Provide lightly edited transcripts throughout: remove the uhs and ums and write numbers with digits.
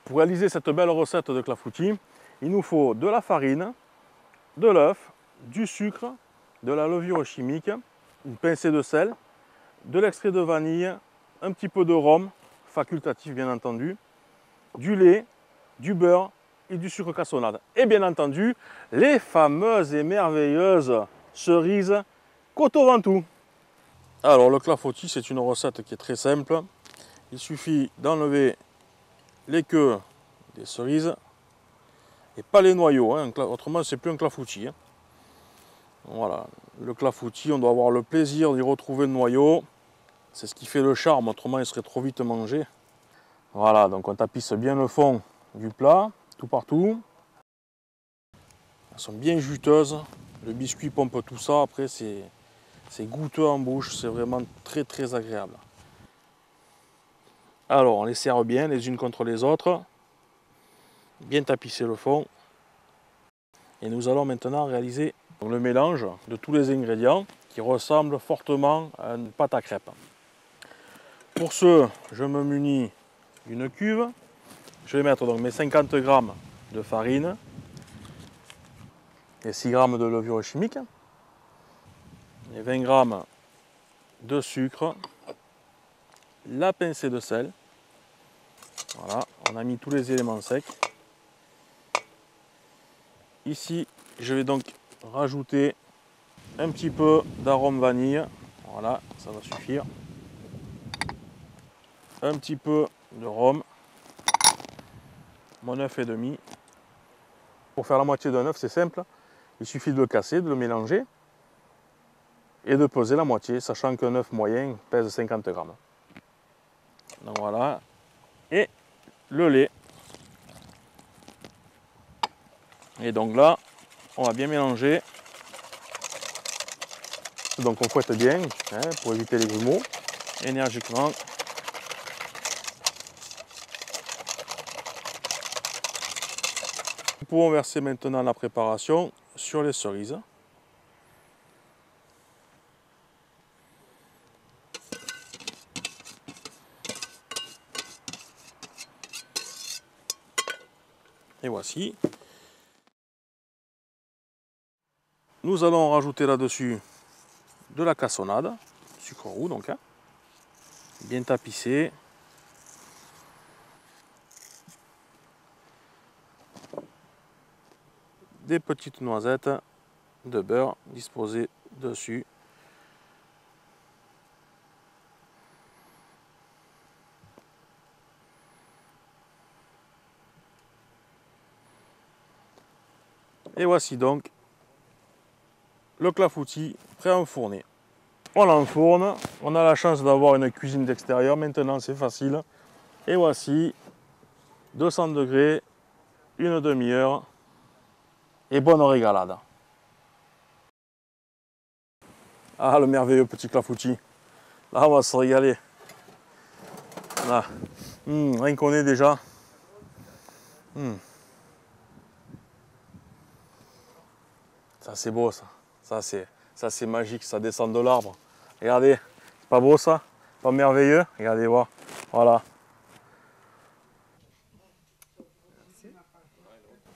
Pour réaliser cette belle recette de clafoutis, il nous faut de la farine, de l'œuf, du sucre, de la levure chimique, une pincée de sel, de l'extrait de vanille, un petit peu de rhum, facultatif bien entendu, du lait, du beurre et du sucre cassonade. Et bien entendu, les fameuses et merveilleuses cerises Coteau Ventoux. Alors le clafoutis, c'est une recette qui est très simple. Il suffit d'enlever les queues des cerises et pas les noyaux, hein. Autrement c'est plus un clafoutis. Hein. Voilà, le clafoutis, on doit avoir le plaisir d'y retrouver le noyau. C'est ce qui fait le charme, autrement il serait trop vite mangé. Voilà, donc on tapisse bien le fond du plat, tout partout. Elles sont bien juteuses. Le biscuit pompe tout ça, après c'est goûteux en bouche, c'est vraiment très très agréable. Alors on les serre bien les unes contre les autres. Bien tapisser le fond. Et nous allons maintenant réaliser le mélange de tous les ingrédients qui ressemble fortement à une pâte à crêpes. Pour ce, je me munis d'une cuve. Je vais mettre donc mes 50 g de farine et 6 g de levure chimique, les 20 g de sucre, la pincée de sel. Voilà, on a mis tous les éléments secs. Ici, je vais donc rajouter un petit peu d'arôme vanille. Voilà, ça va suffire. Un petit peu de rhum. Mon œuf et demi. Pour faire la moitié d'un œuf, c'est simple. Il suffit de le casser, de le mélanger et de peser la moitié, sachant qu'un œuf moyen pèse 50 g. Donc voilà. Et le lait. Et donc là, on va bien mélanger. Donc on fouette bien, hein, pour éviter les grumeaux, énergiquement. Nous pouvons verser maintenant la préparation sur les cerises. Et voici. Nous allons rajouter là-dessus de la cassonade, sucre roux donc, hein, bien tapissé. Des petites noisettes de beurre disposées dessus. Et voici donc le clafoutis prêt à enfourner. On l'enfourne, on a la chance d'avoir une cuisine d'extérieur, maintenant c'est facile. Et voici 200 degrés, une demi-heure et bonne régalade. Ah, le merveilleux petit clafoutis. Là on va se régaler. Là. Rien qu'on est déjà. Ça c'est beau ça. Ça c'est magique, ça descend de l'arbre. Regardez, c'est pas beau ça? Pas merveilleux? Regardez voir. Voilà.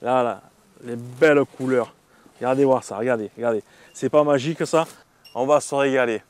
Là, les belles couleurs. Regardez voir ça, regardez. C'est pas magique ça? On va se régaler.